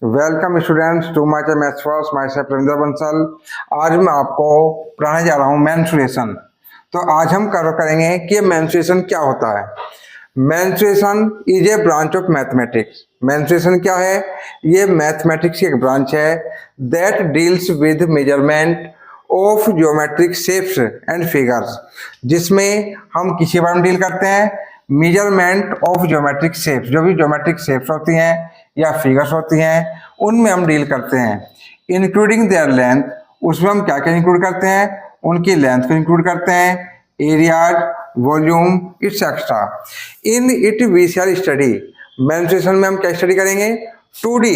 Welcome students to my channel maths first. Myself Ravindra Bansal. आज मैं आपको पढ़ाने जा रहा हूँ मेंस्ट्रुएशन। तो आज हम करेंगे कि मेंस्ट्रुएशन क्या होता है। Menstruation is a branch of mathematics. Menstruation क्या है? ये मैथमेटिक्स की एक ब्रांच है that deals with measurement of geometric shapes and figures, जिसमें हम किसी बारे में डील करते हैं, मेजरमेंट ऑफ ज्योमेट्रिक शेप्स। जो भी ज्योमेट्रिक शेप्स होती हैं या फिगर्स होती हैं उनमें हम डील करते हैं, इंक्लूडिंग देयर लेंथ। उसमें हम क्या क्या इंक्लूड करते हैं? उनकी लेंथ को इंक्लूड करते हैं, areas, volume, etcetera. In it we shall study. Mensuration में हम क्या स्टडी करेंगे? 2D,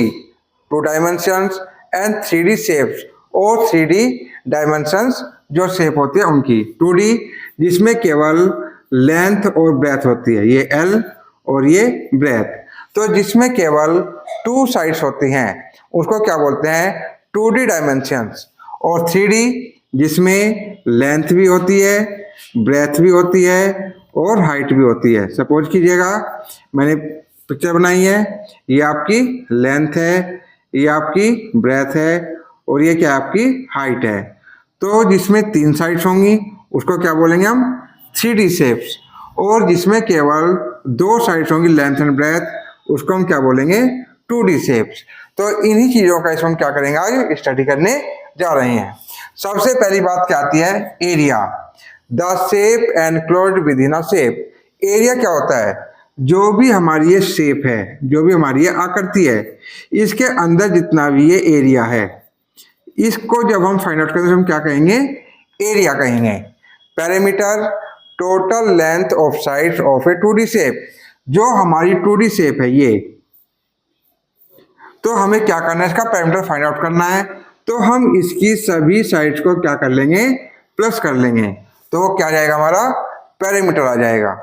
2 dimensions and 3D shapes, और 3D डायमेंशंस जो शेप होती है उनकी। 2D जिसमें केवल लेंथ और ब्रेथ होती है, ये L और ये ब्रेथ। तो जिसमें केवल 2 साइड्स होती हैं उसको क्या बोलते हैं? 2D dimensions. और 3D जिसमें लेंथ भी होती है, ब्रेथ भी होती है और हाइट भी होती है। सपोज कीजिएगा मैंने पिक्चर बनाई है, ये आपकी लेंथ है, ये आपकी ब्रेथ है और ये क्या आपकी हाइट है। तो जिसमें 3 साइड्स होंगी उसको क्या बोलेंगे हम? 3D shapes. और जिसमें केवल 2 साइड्स होंगी, लेंथ एंड ब्रेथ, उसको हम क्या बोलेंगे? 2D shapes. तो इन्हीं चीजों का इसमें हम क्या करेंगे, आज स्टडी करने जा रहे हैं। सबसे पहली बात क्या आती है? Area. The shape enclosed with in a shape. Area क्या होता है? जो भी हमारी ये शेप है, जो भी हमारी ये आकृति है, इसके अंदर जितना भी ये एरिया है, इसको जब हम फाइंड आउट करें तो हम क्या कहेंगे? एरिया कहेंगे। Perimeter, total length of sides of A 2D shape. जो हमारी 2D शेप है ये, तो हमें क्या करना है? इसका पेरीमीटर फाइंड आउट करना है। तो हम इसकी सभी साइड्स को क्या कर लेंगे? प्लस कर लेंगे। तो वो क्या आ जाएगा? हमारा पेरीमीटर आ जाएगा।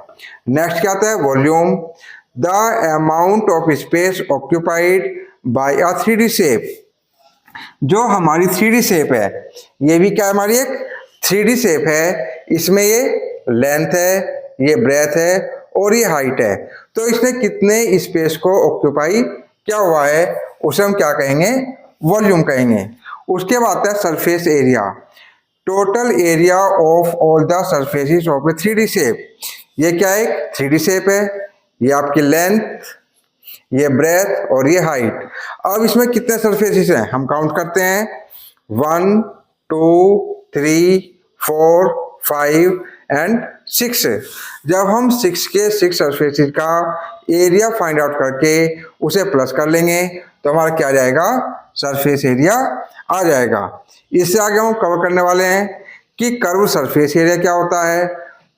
नेक्स्ट क्या आता है? Volume. The amount of space occupied by a 3D shape. जो हमारी 3D शेप है, ये भी क्या हमारी एक 3D शेप है। इसमें ये लेंथ है, ये ब्रेथ है और ये हाइट है। तो इसने कितने स्पेस को ऑक्यूपाई क्या हुआ है, उसे हम क्या कहेंगे? वॉल्यूम कहेंगे। उसके बाद आता है surface area. Total area of all the surfaces of A 3D shape. ये क्या है? 3D शेप है, ये आपकी लेंथ, ये ब्रेथ और ये हाइट। अब इसमें कितने सरफेसेस हैं हम काउंट करते हैं। 1 2 3 4 5 एंड 6। जब हम 6 के 6 सरफेसेस का एरिया फाइंड आउट करके उसे प्लस कर लेंगे तो हमारा क्या आ जाएगा? सरफेस एरिया आ जाएगा। इससे आगे हम कवर करने वाले हैं कि कर्व सरफेस एरिया क्या होता है,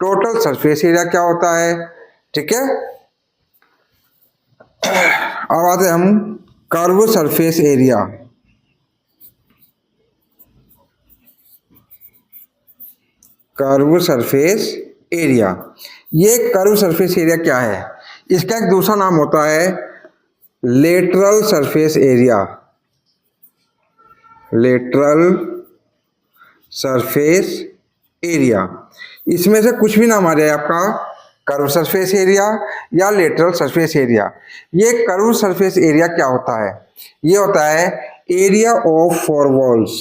टोटल सरफेस एरिया क्या होता है। ठीक है, अब आते हैं हम curve surface area. Curve surface area, ये कर्व सरफेस एरिया क्या है? इसका एक दूसरा नाम होता है lateral surface area. Lateral surface area, इसमें से कुछ भी नाम आ जाए आपका, कर्व सरफेस एरिया या लेटरल सरफेस एरिया। ये कर्व सरफेस एरिया क्या होता है? ये होता है area of 4 walls.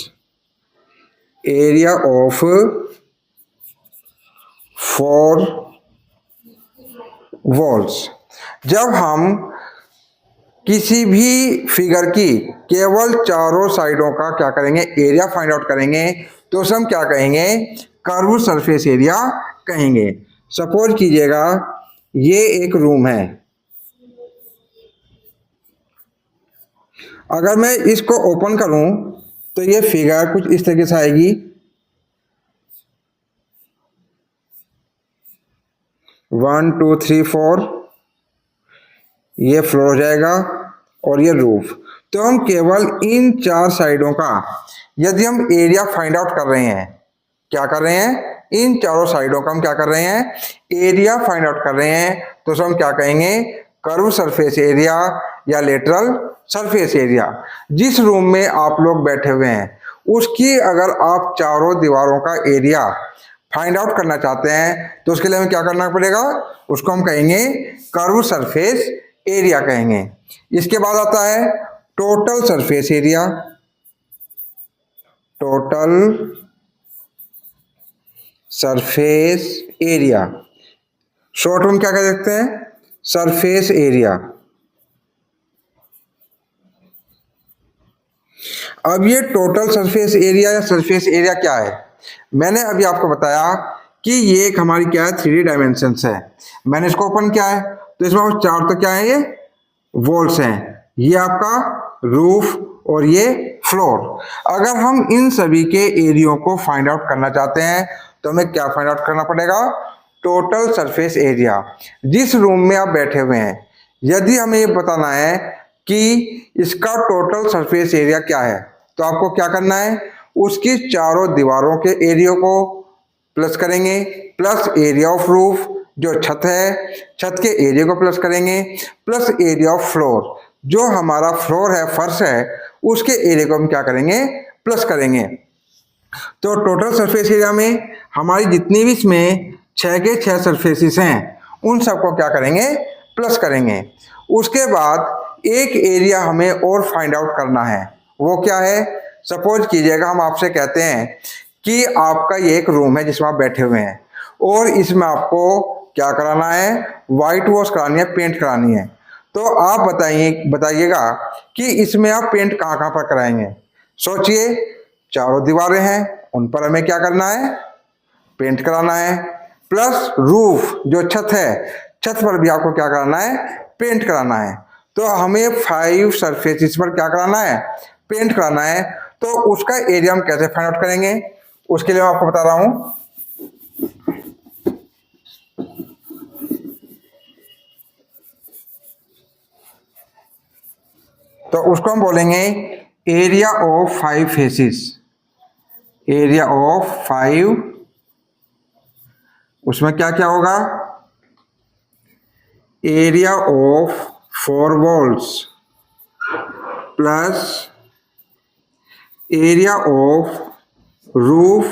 Area of 4 walls. जब हम किसी भी फिगर की केवल चारों साइडों का क्या करेंगे? एरिया फाइंड आउट करेंगे तो उसे हम क्या कहेंगे? कर्व सरफेस एरिया कहेंगे। सपोज कीजिएगा ये एक रूम है, अगर मैं इसको ओपन करूं तो ये फिगर कुछ इस तरीके से आएगी। 1 2 3 4, ये फ्लोर हो जाएगा और ये रूफ। तो हम केवल इन 4 साइडों का यदि हम एरिया फाइंड आउट कर रहे हैं, क्या कर रहे हैं? इन चारों साइडों का हम क्या कर रहे हैं? एरिया फाइंड आउट कर रहे हैं। तो हम क्या कहेंगे? कर्व सरफेस एरिया या लेटरल सरफेस एरिया। जिस रूम में आप लोग बैठे हुए हैं उसकी अगर आप चारों दीवारों का एरिया फाइंड आउट करना चाहते हैं तो उसके लिए हमें क्या करना पड़ेगा? उसको हम कहेंगे कर्व सरफेस एरिया कहेंगे। इसके बाद आता है total surface area, total surface area, short में क्या कह सकते हैं, सरफेस एरिया। अब ये टोटल सरफेस एरिया या सरफेस एरिया क्या है, मैंने अभी आपको बताया कि ये एक हमारी क्या है, 3D डायमेंशंस है। मैंने इसको ओपन किया है तो इसमें चार तो क्या है, ये वॉल्स हैं, ये आपका रूफ और ये फ्लोर। अगर हम इन सभी के एरियो को फाइंड आउट करना चाहते हैं तो हमें क्या फाइंड आउट करना पड़ेगा, टोटल सरफेस एरिया। जिस रूम में आप बैठे हुए हैं, यदि हमें ये बताना है कि इसका टोटल सरफेस एरिया क्या है, तो आपको क्या करना है, उसकी चारों दीवारों के एरिया को प्लस करेंगे, प्लस एरिया ऑफ रूफ जो छत है, छत के एरिया को प्लस करेंगे, प्लस एरिया ऑफ फ्लोर जो हमारा फ्लोर है, फर्श है, उसके एरिया को हम क्या करेंगे, प्लस करेंगे। तो टोटल सरफेस एरिया में हमारी जितनी भी इसमें 6 के 6 सरफेसिस हैं, उन सबको क्या करेंगे, प्लस करेंगे। उसके बाद एक एरिया हमें और फाइंड आउट करना है, वो क्या है, सपोज कीजिएगा हम आपसे कहते हैं कि आपका ये एक रूम है जिसमें आप बैठे हुए हैं और इसमें आपको क्या कराना है, वाइट वॉश करानी है, पेंट करानी है। तो आप बताइएगा कि इसमें आप पेंट कहाँ कहाँ पर कराएंगे। सोचिए, चारों दीवारें हैं, उन पर हमें क्या करना है, पेंट कराना है, प्लस रूफ जो छत है, छत पर भी आपको क्या कराना है, पेंट कराना है। तो हमें 5 सरफेसिस पर क्या कराना है, पेंट कराना है। तो उसका एरिया हम कैसे फाइंड आउट करेंगे, उसके लिए मैं आपको बता रहा हूं। तो उसको हम बोलेंगे area of 5 faces, area of 5, उसमें क्या क्या होगा, area of 4 walls plus area of roof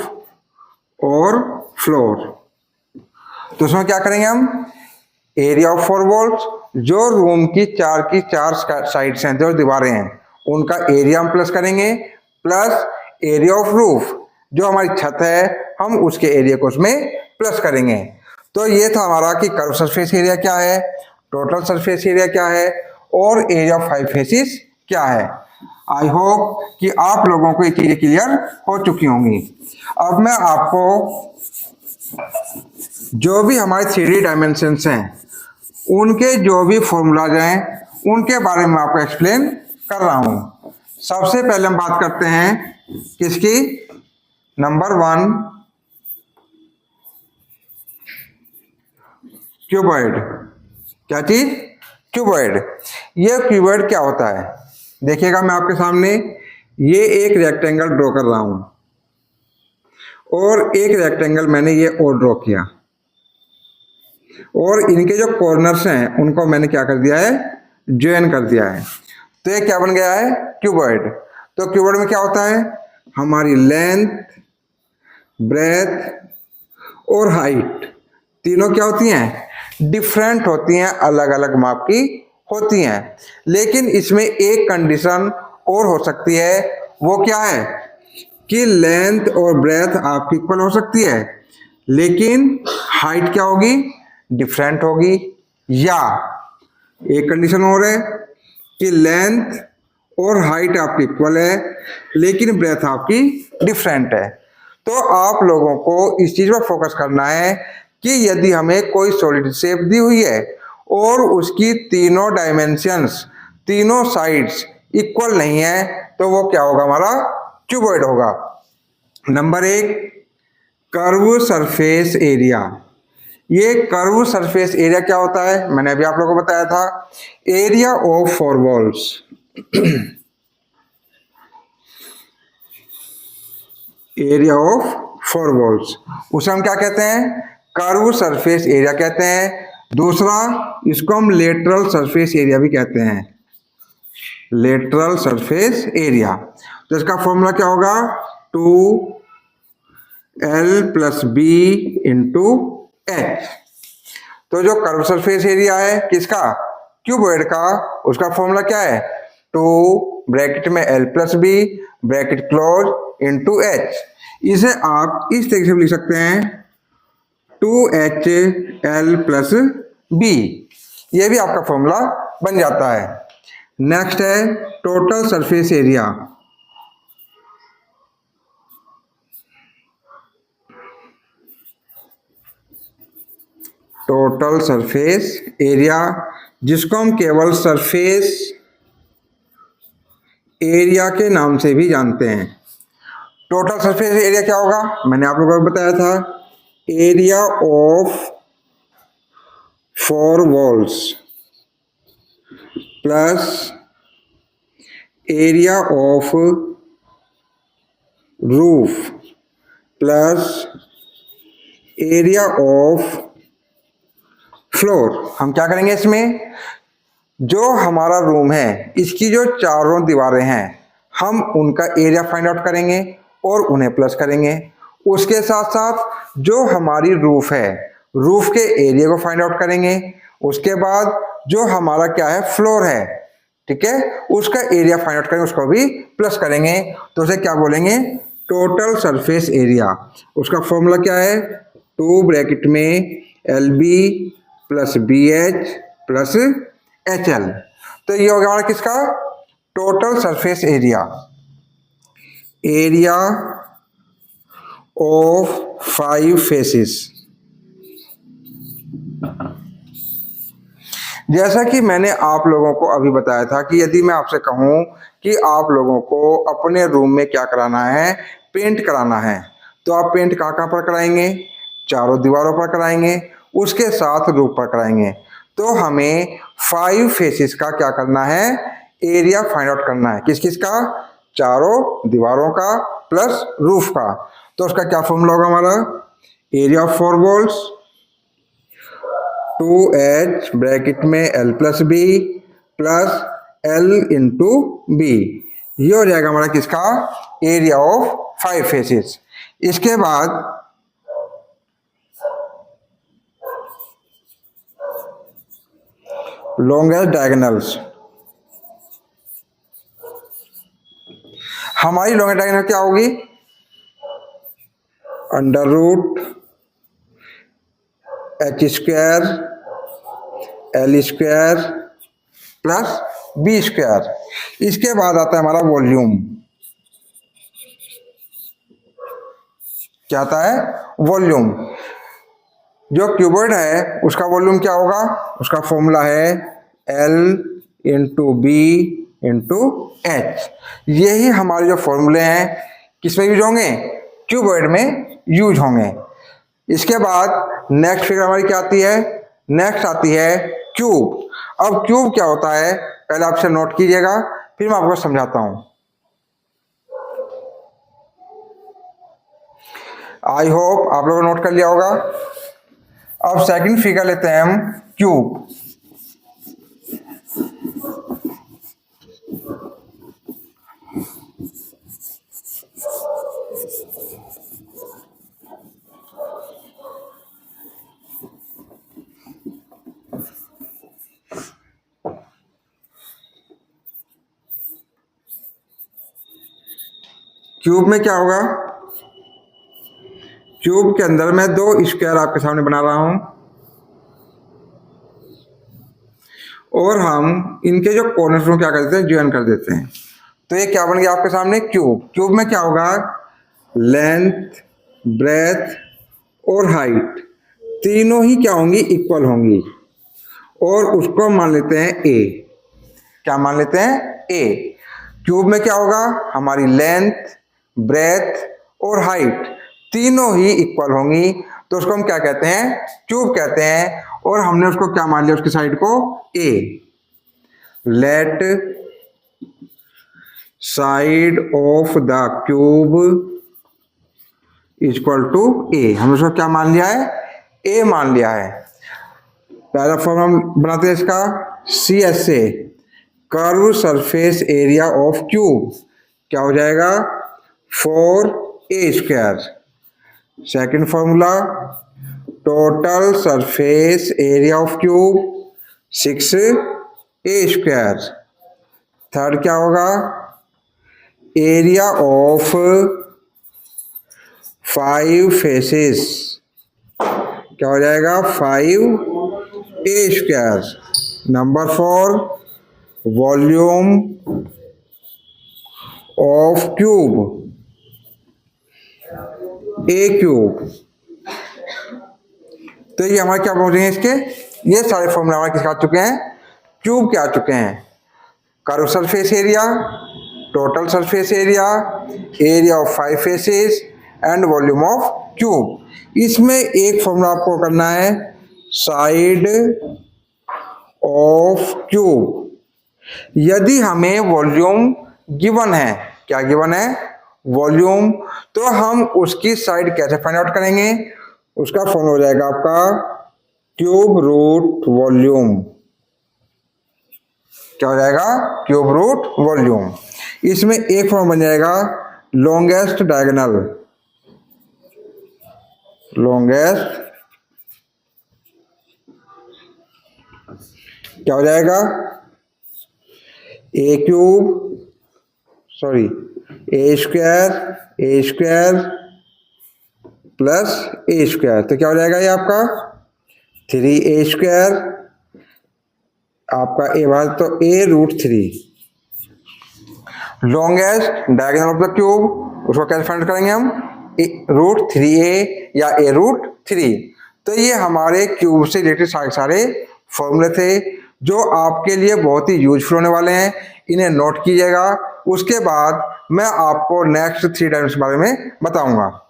और फ्लोर। तो उसमें क्या करेंगे हम, एरिया ऑफ 4 वॉल्स जो रूम की चार साइड्स हैं, जो दीवारें हैं, उनका एरिया हम प्लस करेंगे, प्लस एरिया ऑफ रूफ जो हमारी छत है, हम उसके एरिया को उसमें प्लस करेंगे। तो ये था हमारा कि कर्व सरफेस एरिया क्या है, टोटल सरफेस एरिया क्या है और एरिया ऑफ 5 फेसिस क्या है। आई होप कि आप लोगों को ये चीजें क्लियर हो चुकी होंगी। अब मैं आपको जो भी हमारे 3D डायमेंशंस हैं, उनके जो भी फॉर्मूलाज हैं, उनके बारे में आपको एक्सप्लेन कर रहा हूं। सबसे पहले हम बात करते हैं किसकी, नंबर 1 क्यूबॉइड। क्या चीज, क्यूबॉइड। ये क्यूबॉइड क्या होता है, देखिएगा मैं आपके सामने ये एक रेक्टेंगल ड्रॉ कर रहा हूं और एक रेक्टेंगल मैंने ये और ड्रॉ किया और इनके जो कॉर्नर्स हैं उनको मैंने क्या कर दिया है, ज्वाइन कर दिया है। तो ये क्या बन गया है, क्यूबॉइड। तो क्यूबॉइड में क्या होता है, हमारी लेंथ, ब्रेथ और हाइट तीनों क्या होती हैं, डिफरेंट होती हैं, अलग अलग माप की होती हैं। लेकिन इसमें एक कंडीशन और हो सकती है, वो क्या है कि लेंथ और ब्रेथ आपकी इक्वल हो सकती है, लेकिन हाइट क्या होगी, डिफरेंट होगी। या एक कंडीशन और है कि लेंथ और हाइट आपकी इक्वल है लेकिन ब्रेथ आपकी डिफरेंट है। तो आप लोगों को इस चीज पर फोकस करना है कि यदि हमें कोई सॉलिड शेप दी हुई है और उसकी तीनों डायमेंशंस, तीनों साइड्स इक्वल नहीं है, तो वो क्या होगा, हमारा क्यूबॉइड होगा। Number 1 curve surface area. ये कर्व सरफेस एरिया क्या होता है, मैंने अभी आप लोगों को बताया था, area of 4 walls area of 4 walls, उसे हम क्या कहते हैं, कर्व सरफेस एरिया कहते हैं। दूसरा, इसको हम लेटरल सरफेस एरिया भी कहते हैं, लेटरल सरफेस एरिया। तो इसका फॉर्मूला क्या होगा, 2L + B × H। तो जो कर्व सरफेस एरिया है किसका, क्यूबॉइड का, उसका फॉर्मूला क्या है, ब्रैकेट में L plus B bracket close into H. इसे आप इस तरीके से लिख सकते हैं 2HL प्लस बी। ये भी आपका फॉर्मूला बन जाता है। नेक्स्ट है total surface area. Total surface area, जिसको हम केवल सरफेस एरिया के नाम से भी जानते हैं। टोटल सरफेस एरिया क्या होगा, मैंने आप लोगों को बताया था, area of 4 walls plus area of roof plus area of floor. हम क्या करेंगे, इसमें जो हमारा रूम है इसकी जो चारों दीवारें हैं हम उनका एरिया फाइंड आउट करेंगे और उन्हें प्लस करेंगे। उसके साथ साथ जो हमारी रूफ है रूफ के एरिया को फाइंड आउट करेंगे। उसके बाद जो हमारा क्या है फ्लोर है, ठीक है, उसका एरिया फाइंड आउट करेंगे, उसको भी प्लस करेंगे। तो उसे क्या बोलेंगे, टोटल सरफेस एरिया। उसका फॉर्मूला क्या है, 2 ब्रैकेट में LB plus BH plus HL। तो ये हो गया हमारा किसका, total surface area. Area of 5 faces. जैसा कि मैंने आप लोगों को अभी बताया था कि यदि मैं आपसे कहूं कि आप लोगों को अपने रूम में क्या कराना है, पेंट कराना है, तो आप पेंट कहाँ पर कराएंगे, चारों दीवारों पर कराएंगे, उसके साथ रूफ पर कराएंगे। तो हमें 5 फेसेस का क्या करना है, एरिया फाइंड आउट करना है। किस किस का, चारों दीवारों का प्लस रूफ का। तो उसका क्या फॉर्मूला होगा हमारा, area of 4 walls 2H bracket में L plus B plus L into B. ये हो जाएगा हमारा किसका, एरिया ऑफ 5 फेसेस। इसके बाद लॉन्गेस्ट डायगोनल्स। हमारी लॉन्गेस्ट डायगोनल क्या होगी, under root H² L² plus B²। इसके बाद आता है हमारा वॉल्यूम। क्या आता है, वॉल्यूम। जो क्यूबॉइड है उसका वॉल्यूम क्या होगा, उसका फॉर्मूला है L into B into H. यही हमारे जो फॉर्मूले हैं किसमें यूज होंगे, क्यूबॉइड में यूज होंगे। इसके बाद नेक्स्ट फिगर हमारी क्या आती है, नेक्स्ट आती है क्यूब। अब क्यूब क्या होता है पहले आपसे नोट कीजिएगा, फिर मैं आपको समझाता हूं। आई होप आप लोगों ने नोट कर लिया होगा। अब सेकंड फिगर लेते हैं हम क्यूब। क्यूब में क्या होगा, क्यूब के अंदर मैं 2 स्क्वायर आपके सामने बना रहा हूं और हम इनके जो कॉर्नर्स को क्या कर देते हैं, ज्वाइन कर देते हैं। तो ये क्या बन गया आपके सामने, क्यूब। क्यूब में क्या होगा, लेंथ ब्रेथ और हाइट तीनों ही क्या होंगी, इक्वल होंगी। और उसको मान लेते हैं A। क्या मान लेते हैं, A। क्यूब में क्या होगा, हमारी लेंथ ब्रेथ और हाइट तीनों ही इक्वल होंगी, तो उसको हम क्या कहते हैं, क्यूब कहते हैं। और हमने उसको क्या मान लिया, उसकी साइड को A। Let side of the cube equal to A। हमने उसको क्या मान लिया है, A मान लिया है। पहला फॉर्म हम बनाते हैं इसका, CSA curve surface area of cube क्या हो जाएगा, 4A²। Second formula, total surface area of cube 6A²। Third क्या होगा, एरिया ऑफ 5 फेसेस, क्या हो जाएगा 5a²। Number 4, volume of cube, a³। तो ये हमारे क्या पहुंचेंगे इसके, ये सारे फॉर्मूला हमारे किसके आ चुके हैं, क्यूब के आ चुके हैं। Curve surface area, total surface area, area of 5 faces and volume of cube. इसमें एक फॉर्मूला आपको करना है, साइड ऑफ क्यूब। यदि हमें वॉल्यूम गिवन है, क्या गिवन है, वॉल्यूम, तो हम उसकी साइड कैसे फाइंड आउट करेंगे, उसका फॉर्मूला हो जाएगा आपका क्यूब रूट वॉल्यूम। क्या हो जाएगा, क्यूब रूट वॉल्यूम। इसमें एक फॉर्म बन जाएगा लॉन्गेस्ट डायगोनल, लॉन्गेस्ट क्या हो जाएगा, a² प्लस a², तो क्या हो जाएगा ये आपका 3a², आपका ए बार तो a√3। Longest diagonal of the cube, उसको कैसे फाइंड करेंगे हम, √3a या a√3। तो ये हमारे क्यूब से रिलेटेड सारे फॉर्मूले थे जो आपके लिए बहुत ही यूजफुल होने वाले हैं, इन्हें नोट कीजिएगा। उसके बाद मैं आपको नेक्स्ट 3 टाइम्स के बारे में बताऊंगा।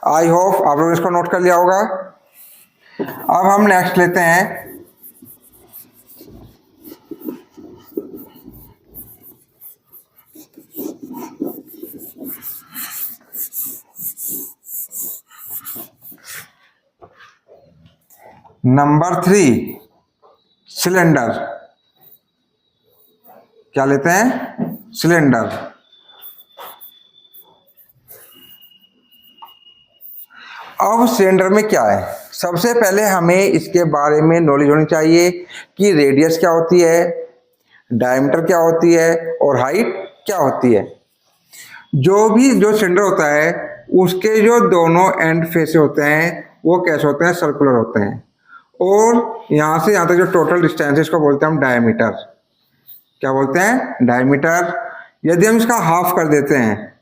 आई होप आप लोगों ने इसको नोट कर लिया होगा। अब हम नेक्स्ट लेते हैं नंबर 3, सिलेंडर। क्या लेते हैं, सिलेंडर। अब सिलेंडर में क्या है, सबसे पहले हमें इसके बारे में नॉलेज होनी चाहिए कि रेडियस क्या होती है, डायमीटर क्या होती है और हाइट क्या होती है। जो सिलेंडर होता है उसके जो दोनों एंड फेस होते हैं वो कैसे होते हैं, सर्कुलर होते हैं। और यहां से यहां तक जो टोटल डिस्टेंस है इसको बोलते हैं हम डायमीटर। क्या बोलते हैं, डायमीटर। यदि हम इसका हाफ कर देते हैं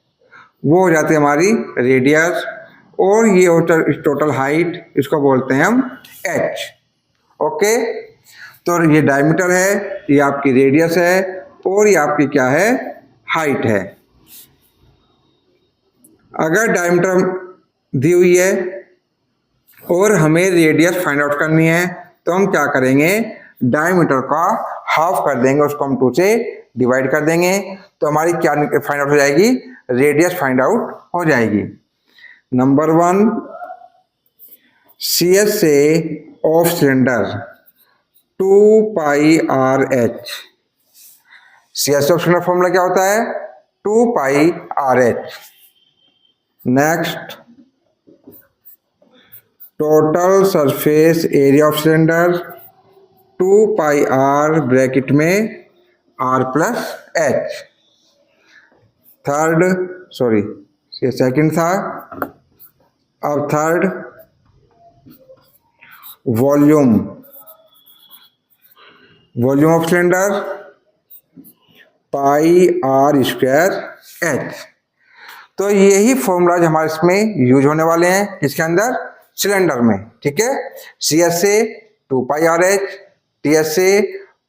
वो हो जाती है हमारी रेडियस, और ये होता है टोटल हाइट, इसको बोलते हैं हम h। ओके, तो ये डायमीटर है, ये आपकी रेडियस है और ये आपकी क्या है, हाइट है। अगर डायमीटर दी हुई है और हमें रेडियस फाइंड आउट करनी है तो हम क्या करेंगे, डायमीटर का हाफ कर देंगे, उसको हम 2 से डिवाइड कर देंगे, तो हमारी क्या फाइंड आउट हो जाएगी, रेडियस फाइंड आउट हो जाएगी। Number 1, CSA of cylinder 2πRh। CSA of cylinder formula क्या होता है, 2πRh। Next, total surface area of cylinder 2πR bracket में R+H। थर्ड, सॉरी ये सेकंड था। अब third, volume of cylinder πR²H। तो यही फॉर्मूला हमारे इसमें यूज होने वाले हैं, इसके अंदर सिलेंडर में। ठीक है, CSA 2πRH, TSA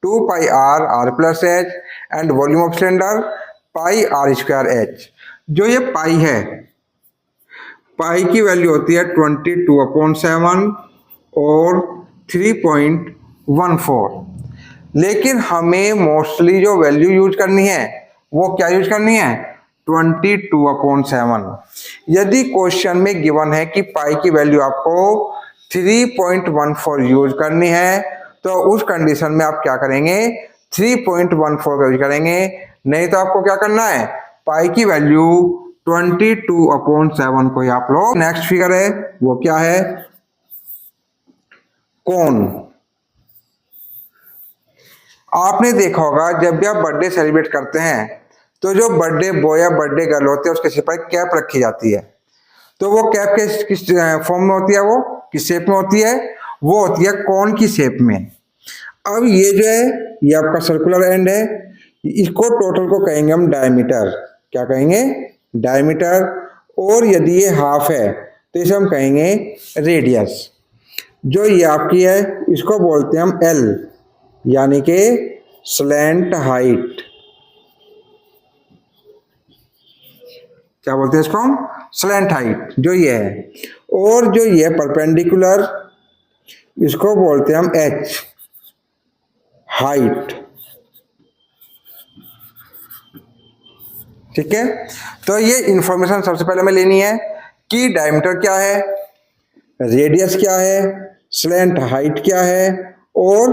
2πR R+H and volume of cylinder πR²H। जो ये पाई है, पाई की वैल्यू होती है 22/7 और 3.14। लेकिन हमें मोस्टली जो वैल्यू यूज करनी है वो क्या यूज करनी है, 22/7। यदि क्वेश्चन में गिवन है कि पाई की वैल्यू आपको 3.14 यूज करनी है तो उस कंडीशन में आप क्या करेंगे, 3.14 का यूज करेंगे। नहीं तो आपको क्या करना है, पाई की वैल्यू 22/7 को ही आप लोग। नेक्स्ट फिगर है वो क्या है, कोन। आपने देखा होगा जब भी आप बर्थडे सेलिब्रेट करते हैं तो जो बर्थडे बॉय या बर्थडे गर्ल होते हैं उसके सिर पर कैप रखी जाती है। तो वो कैप किस फॉर्म में होती है, वो किस शेप में होती है, वो होती है कोन की शेप में। अब ये जो है ये आपका सर्कुलर एंड है, इसको टोटल को कहेंगे हम डायमीटर। क्या कहेंगे, डायमीटर। और यदि ये हाफ है तो इसे हम कहेंगे रेडियस। जो ये आपकी है इसको बोलते हैं हम एल, यानी कि स्लैंट हाइट। क्या बोलते हैं इसको हम, स्लैंट हाइट, जो ये है। और जो ये परपेंडिकुलर, इसको बोलते हैं हम एच, हाइट। ठीक है, तो ये इंफॉर्मेशन सबसे पहले हमें लेनी है कि डायमीटर क्या है, रेडियस क्या है, स्लैंट हाइट क्या है और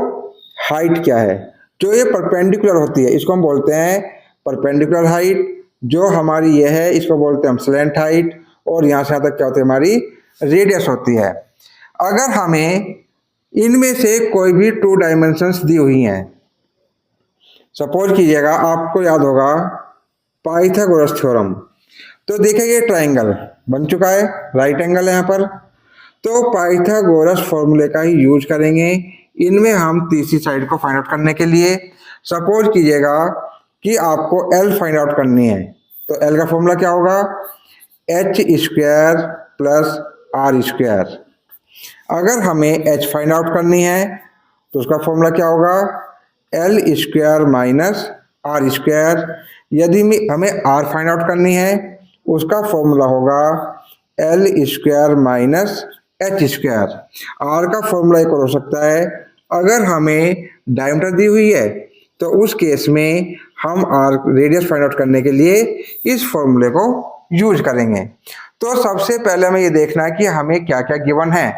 हाइट क्या है। जो ये परपेंडिकुलर होती है इसको हम बोलते हैं परपेंडिकुलर हाइट। जो हमारी ये है इसको बोलते हैं हम स्लैंट हाइट। और यहाँ से यहाँ तक क्या होती है, हमारी रेडियस होती है। अगर हमें इनमें से कोई भी 2 डायमेंशंस दी हुई हैं, सपोज कीजिएगा आपको याद होगा पाइथागोरस थ्योरम, तो देखिए ये ट्राइंगल बन चुका है, राइट एंगल है यहाँ पर। तो पाइथागोरस फॉर्मूले का ही यूज करेंगे इनमें हम तीसरी साइड को फाइंड आउट करने के लिए। सपोज कीजिएगा कि आपको एल फाइंड आउट करनी है, तो एल का फॉर्मूला क्या होगा, H square plus R square. अगर हमें एच फाइंड आउट करनी है तो उसका फॉर्मूला क्या होगा, L square minus R square. यदि हमें आर फाइंड आउट करनी है उसका फॉर्मूला होगा L square minus H square. R का फॉर्मूला एक और हो सकता है, अगर हमें डायमीटर दी हुई है तो उस केस में हम आर रेडियस फाइंड आउट करने के लिए इस फॉर्मूले को यूज करेंगे। तो सबसे पहले हमें ये देखना है कि हमें क्या क्या गिवन है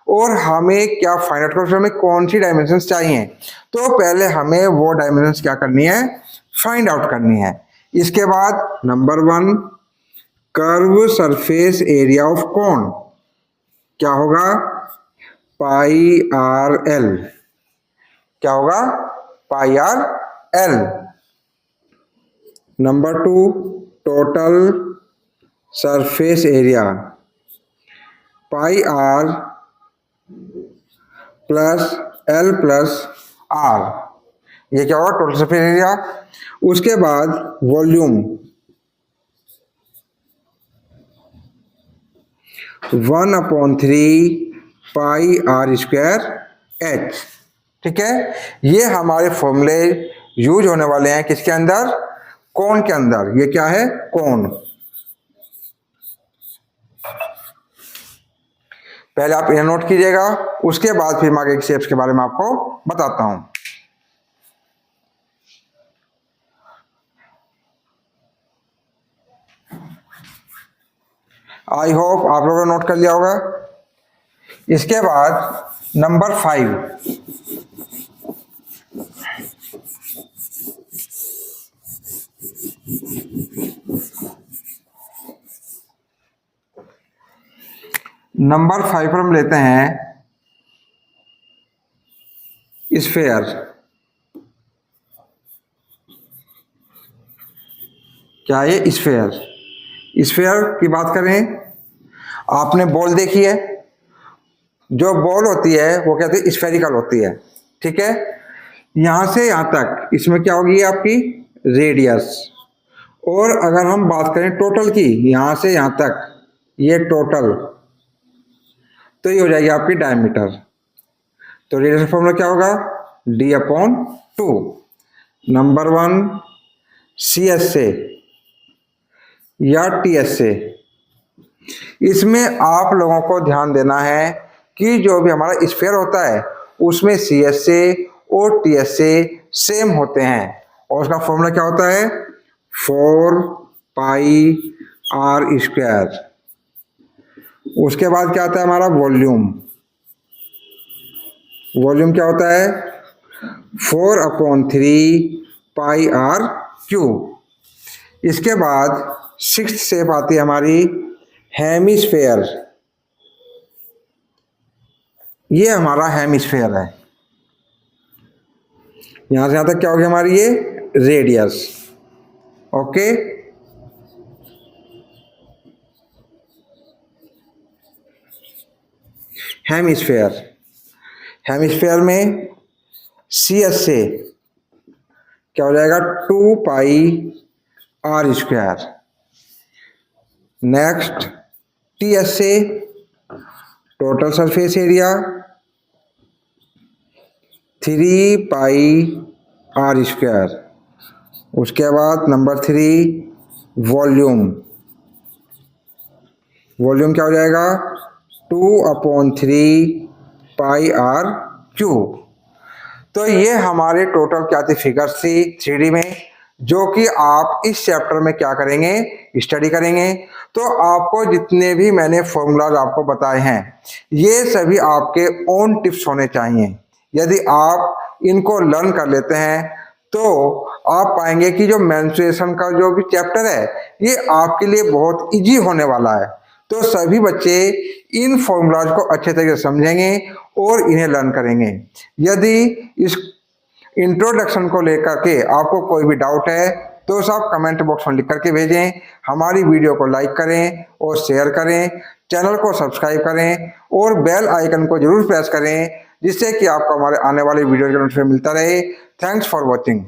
और हमें क्या फाइंड आउट करना, हमें कौन सी डायमेंशंस चाहिए। तो पहले हमें वो डायमेंशंस क्या करनी है, फाइंड आउट करनी है। इसके बाद number 1, curve surface area of cone क्या होगा, पाई आर एल। क्या होगा, pi r l. Number 2, total surface area pi r plus l plus r. ये क्या होगा, टोटल सरफेस एरिया। उसके बाद volume 1/3 pi r square h. ठीक है, ये हमारे फॉर्मूले यूज होने वाले हैं किसके अंदर, कोन के अंदर। ये क्या है, कोन। पहले आप इन्हें नोट कीजिएगा, उसके बाद फिर मैं आगे के शेप्स के बारे में आपको बताता हूं। आई होप आप लोगों ने नोट कर लिया होगा। इसके बाद नंबर 5, नंबर 5 पर हम लेते हैं स्फेयर। क्या ये स्फेयर, स्फेयर की बात करें, आपने बॉल देखी है, जो बॉल होती है वो कहते हैं स्फेरिकल होती है। ठीक है, यहां से यहां तक इसमें क्या होगी आपकी रेडियस। और अगर हम बात करें टोटल की, यहां से यहां तक ये टोटल, तो ये हो जाएगी आपकी डायमीटर। तो रेडियस फॉर्मूला क्या होगा, d/2। नंबर 1 CS से या TS से। इसमें आप लोगों को ध्यान देना है कि जो भी हमारा स्फीयर होता है उसमें CS से और TS से सेम होते हैं। और उसका फॉर्मूला क्या होता है, 4 पाई आर स्क्वायर। उसके बाद क्या आता है हमारा वॉल्यूम। वॉल्यूम क्या होता है, 4/3 पाई आर क्यूब। इसके बाद सिक्स्थ शेप आती है हमारी हेमिस्फेयर। ये हमारा हेमिस्फेयर है। यहां से यहां तक क्या हो गया हमारी ये रेडियस। Okay, hemisphere. हेमिस्फेयर में सी एस से क्या हो जाएगा 2 pi r square. Next T S से total surface area 3 pi r square. उसके बाद नंबर 3 वॉल्यूम। वॉल्यूम क्या हो जाएगा 2/3 पाई आर क्यूब। तो ये हमारे टोटल क्या थी फिगर्स थी 3D में, जो कि आप इस चैप्टर में क्या करेंगे स्टडी करेंगे। तो आपको जितने भी मैंने फॉर्मूलाज आपको बताए हैं ये सभी आपके ओन टिप्स होने चाहिए। यदि आप इनको लर्न कर लेते हैं तो आप पाएंगे कि जो मेंस्ट्रुएशन का जो भी चैप्टर है ये आपके लिए बहुत इजी होने वाला है। तो सभी बच्चे इन फॉर्मूलाज को अच्छे तरीके से समझेंगे और इन्हें लर्न करेंगे। यदि इस इंट्रोडक्शन को लेकर के आपको कोई भी डाउट है तो सब कमेंट बॉक्स में लिख करके भेजें। हमारी वीडियो को लाइक करें और शेयर करें, चैनल को सब्सक्राइब करें और बेल आइकन को जरूर प्रेस करें, जिससे कि आपको हमारे आने वाले वीडियो के नोटिफिकेशन मिलता रहे। Thanks for watching.